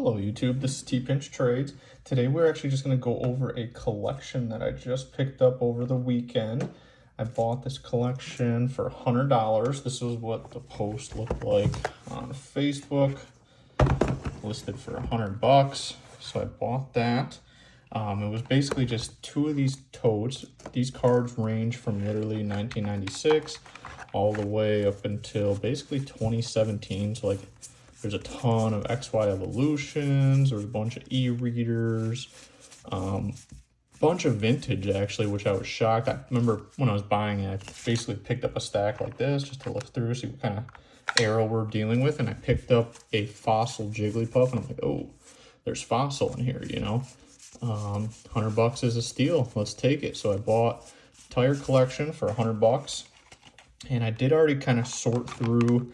Hello YouTube, this is T-Pinch Trades. Today we're actually just going to go over a collection that I just picked up over the weekend. I bought this collection for $100. This is what the post looked like on Facebook, listed for $100. So I bought that. It was basically just two of these totes. These cards range from literally 1996 all the way up until basically 2017. So like there's a ton of XY Evolutions, there's a bunch of e-readers, bunch of vintage actually, which I was shocked. I remember when I was buying it, I basically picked up a stack like this just to look through, see what kind of arrow we're dealing with, and I picked up a Fossil Jigglypuff, and I'm like, oh, there's Fossil in here, you know? $100 is a steal, let's take it. So I bought the entire collection for $100, and I did already kind of sort through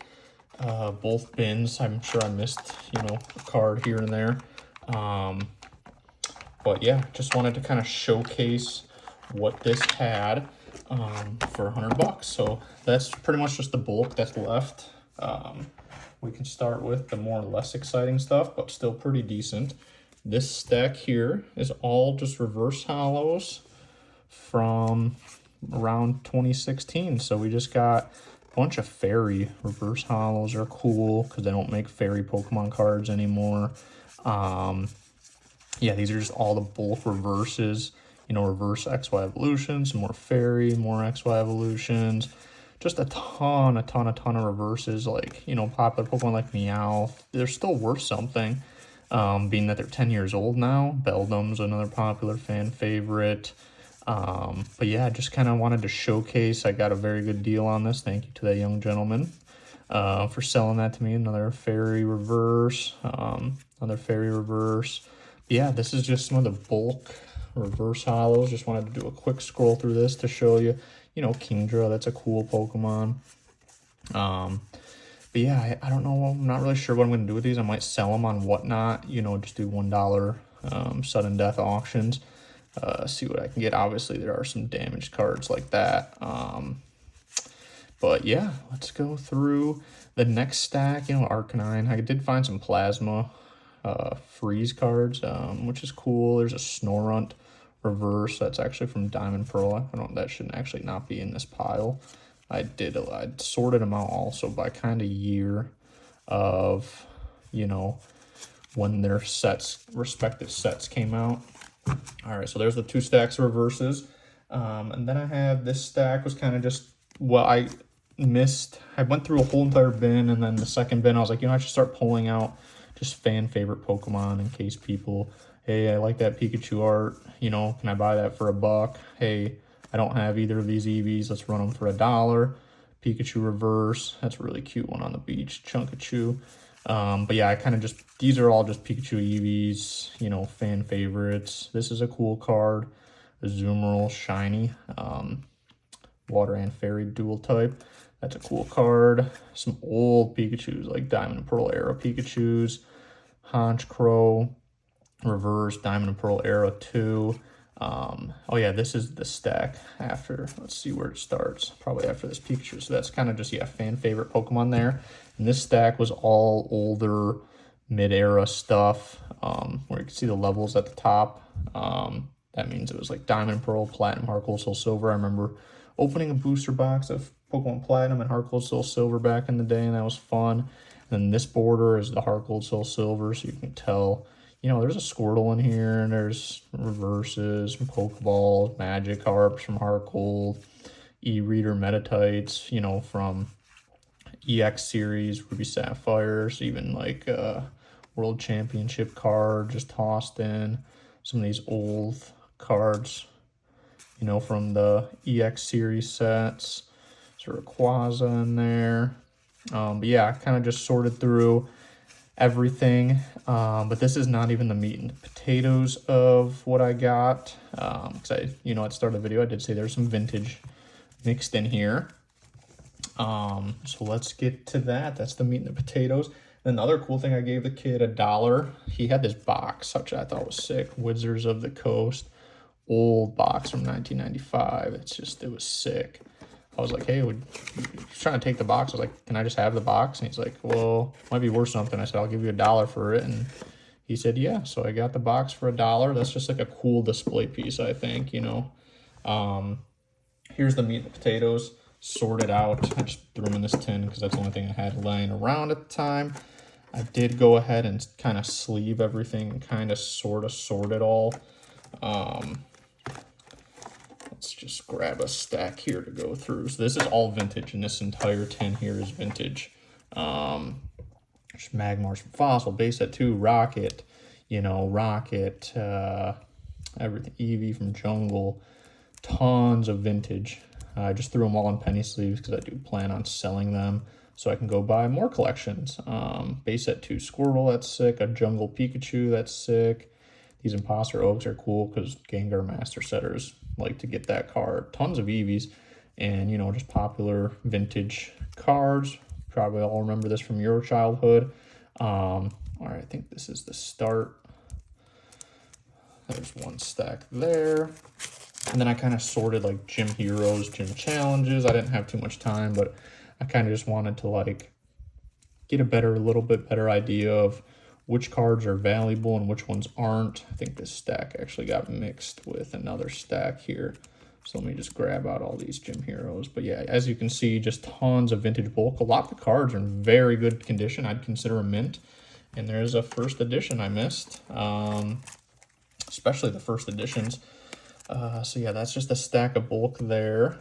both bins. I'm sure I missed, a card here and there. But yeah, just wanted to kind of showcase what this had for $100. So that's pretty much just the bulk that's left. We can start with the more or less exciting stuff, but still pretty decent. This stack here is all just reverse hollows from around 2016. So we just got bunch of fairy reverse hollows. Are cool because they don't make fairy Pokemon cards anymore. Yeah, these are just all the bulk reverses, reverse XY Evolutions, more fairy, more XY Evolutions, just a ton of reverses, like, popular Pokemon like Meowth. They're still worth something, being that they're 10 years old now. Beldum's another popular fan favorite. But yeah, just kind of wanted to showcase. I got a very good deal on this. Thank you to that young gentleman for selling that to me. Another fairy reverse, But yeah, this is just some of the bulk reverse hollows. Just wanted to do a quick scroll through this to show you, Kingdra, that's a cool Pokemon. But yeah, I don't know. I'm not really sure what I'm going to do with these. I might sell them on Whatnot, just do $1 sudden death auctions. See what I can get. Obviously, there are some damaged cards like that. But yeah, let's go through the next stack. Arcanine. I did find some Plasma freeze cards, which is cool. There's a Snorunt reverse. That's actually from Diamond Pearl. That shouldn't actually not be in this pile. I sorted them out also by kind of year of, when their respective sets came out. All right, so there's the two stacks of reverses. And then I have this stack was kind of just what I missed. I went through a whole entire bin, and then the second bin, I was like, I should start pulling out just fan favorite Pokemon in case people, hey, I like that Pikachu art, can I buy that for $1? Hey, I don't have either of these Eevees, let's run them for $1. Pikachu reverse, that's a really cute one on the beach, Chunkachu. But yeah, I kind of these are all just Pikachu Eevees, fan favorites. This is a cool card, the Azumarill Shiny, Water and Fairy dual type. That's a cool card. Some old Pikachus, like Diamond and Pearl era Pikachus, Honchkrow, reverse, Diamond and Pearl era 2. Oh yeah, this is the stack after, let's see where it starts, probably after this Pikachu. So that's kind of just, fan favorite Pokemon there. And this stack was all older mid-era stuff, where you can see the levels at the top. That means it was like Diamond, Pearl, Platinum, Heart Gold, Soul Silver. I remember opening a booster box of Pokemon Platinum and Heart Gold, Soul Silver back in the day, and that was fun. And then this border is the Heart Gold, Soul Silver, so you can tell, there's a Squirtle in here, and there's reverses, some Pokeballs, Magikarps from Heart Gold, e-reader Metatites, from EX series, Ruby Sapphires, even like World Championship card just tossed in. Some of these old cards, from the EX series sets. Sort of Rayquaza in there. But yeah, I kind of just sorted through everything. But this is not even the meat and potatoes of what I got. Because at the start of the video, I did say there's some vintage mixed in here. So let's get to that. That's the meat and the potatoes. And another cool thing, I gave the kid $1. He had this box, which I thought was sick. Wizards of the Coast, old box from 1995. It was sick. I was like, hey, he's trying to take the box. I was like, can I just have the box? And he's like, well, might be worth something. I said, I'll give you $1 for it. And he said, yeah, so I got the box for $1. That's just like a cool display piece, I think, you know. Here's the meat and potatoes sorted out. I just threw them in this tin because that's the only thing I had laying around at the time. I did go ahead and kind of sleeve everything and kind of sort it all. Let's just grab a stack here to go through. So this is all vintage, and this entire tin here is vintage. There's Magmars from Fossil, Base Set 2, Rocket, you know, Rocket, everything, Eevee from Jungle, tons of vintage. I just threw them all in penny sleeves because I do plan on selling them so I can go buy more collections. Base Set 2 Squirtle, that's sick. A Jungle Pikachu, that's sick. These Imposter Oaks are cool because Gengar Master Setters like to get that card. Tons of Eevees and, you know, just popular vintage cards. Probably all remember this from your childhood. All right, I think this is the start. There's one stack there. And then I kind of sorted like gym heroes, gym challenges. I didn't have too much time, but I kind of just wanted to like get a little bit better idea of which cards are valuable and which ones aren't. I think this stack actually got mixed with another stack here. So let me just grab out all these gym heroes. But yeah, as you can see, just tons of vintage bulk. A lot of the cards are in very good condition. I'd consider a mint. And there's a first edition I missed, especially the first editions. So yeah, that's just a stack of bulk there.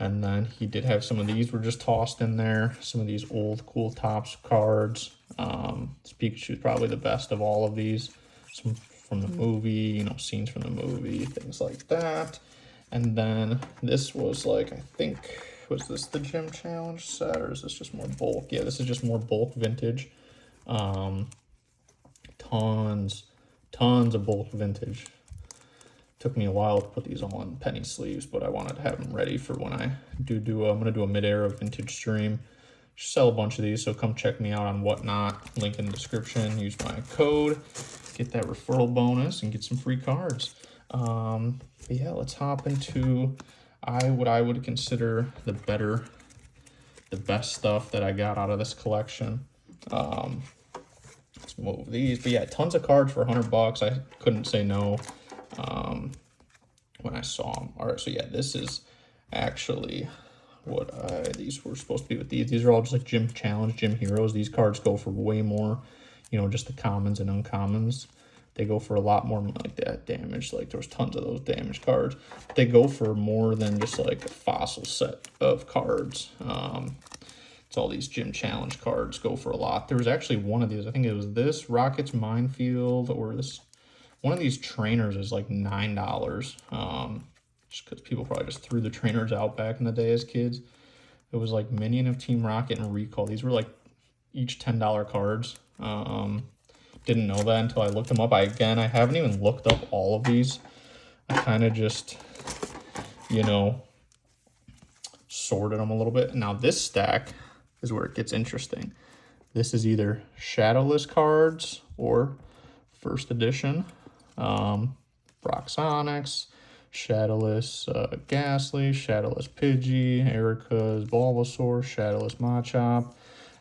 And then he did have some of these were just tossed in there. Some of these old cool Topps cards. This Pikachu is probably the best of all of these. Some from the movie, you know, scenes from the movie, things like that. And then this was like, I think, was this the gym challenge set or is this just more bulk? Yeah, this is just more bulk vintage. Tons of bulk vintage. Took me a while to put these all in penny sleeves, but I wanted to have them ready for when I I'm going to do a mid-era vintage stream. Sell a bunch of these, so come check me out on Whatnot. Link in the description. Use my code. Get that referral bonus and get some free cards. But yeah, let's hop into what I would consider the best stuff that I got out of this collection. Let's move these. But yeah, tons of cards for $100. I couldn't say no when I saw them. All right, so yeah, this is actually what these were supposed to be with these. These are all just like gym challenge, gym heroes. These cards go for way more, you know, just the commons and uncommons. They go for a lot more like that damage. Like there was tons of those damage cards. They go for more than just like a fossil set of cards. It's all these gym challenge cards go for a lot. There was actually one of these. I think it was this Rockets Minefield or this. One of these trainers is like $9. Just because people probably just threw the trainers out back in the day as kids. It was like Minion of Team Rocket and Recall. These were like each $10 cards. Didn't know that until I looked them up. I haven't even looked up all of these. I kind of just, you know, sorted them a little bit. Now this stack is where it gets interesting. This is either Shadowless cards or first edition. Broxonix, Shadowless Ghastly, Shadowless Pidgey, Erica's Bulbasaur, Shadowless Machop,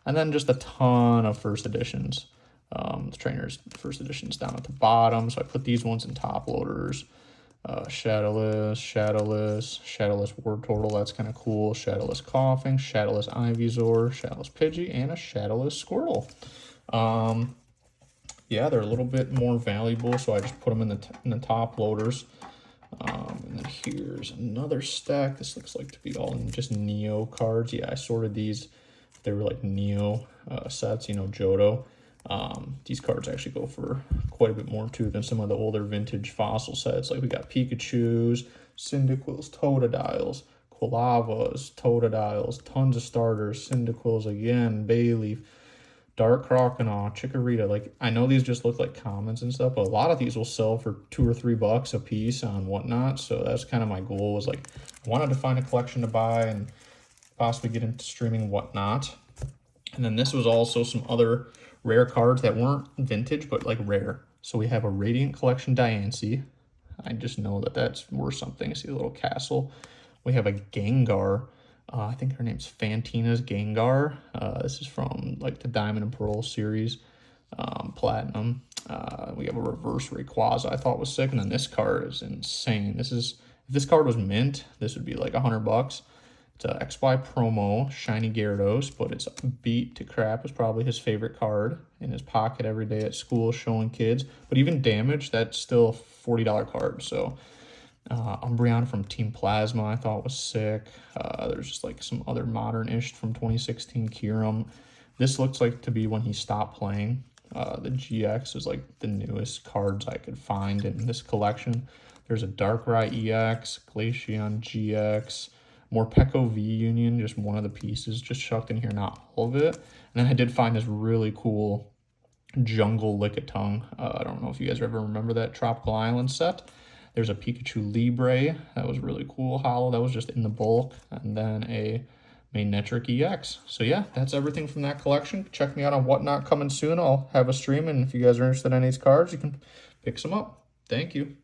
and then just a ton of first editions. The trainers first editions down at the bottom, so I put these ones in top loaders. Shadowless Wartortle, that's kind of cool. Shadowless Coughing, Shadowless Ivysaur, Shadowless Pidgey, and a Shadowless Squirtle. Yeah, they're a little bit more valuable, so I just put them in the top loaders. And then here's another stack. This looks like to be all in just Neo cards. Yeah, I sorted these. They were like Neo sets, you know, Johto. These cards actually go for quite a bit more too than some of the older vintage fossil sets. Like we got Pikachus, Cyndaquils, Totodiles, Quilavas, Totodiles, tons of starters, Cyndaquils again, Bayleaf, Dark Croconaw, Chikorita. Like I know these just look like commons and stuff, but a lot of these will sell for $2 or $3 a piece on Whatnot. So that's kind of my goal, was like I wanted to find a collection to buy and possibly get into streaming Whatnot. And then this was also some other rare cards that weren't vintage, but like rare. So we have a Radiant Collection Diancie. I just know that that's worth something. See the little castle. We have a Gengar. I think her name's Fantina's Gengar. This is from like the Diamond and Pearl series, Platinum. We have a reverse Rayquaza I thought was sick, and then this card is insane. If this card was mint, this would be like $100. It's a XY promo, Shiny Gyarados, but it's beat to crap. Is probably his favorite card in his pocket every day at school showing kids. But even damaged, that's still a $40 card. So Umbreon from Team Plasma I thought was sick. There's just like some other modern-ish from 2016 Kyurem. This looks like to be when he stopped playing. The GX is like the newest cards I could find in this collection. There's a Darkrai EX, Glaceon GX, Morpeko V Union, just one of the pieces just chucked in here, not all of it. And then I did find this really cool Jungle Lickitung. I don't know if you guys ever remember that Tropical Island set. There's a Pikachu Libre. That was really cool holo. That was just in the bulk. And then a Manectric EX. So yeah, that's everything from that collection. Check me out on Whatnot coming soon. I'll have a stream, and if you guys are interested in any of these cards, you can pick some up. Thank you.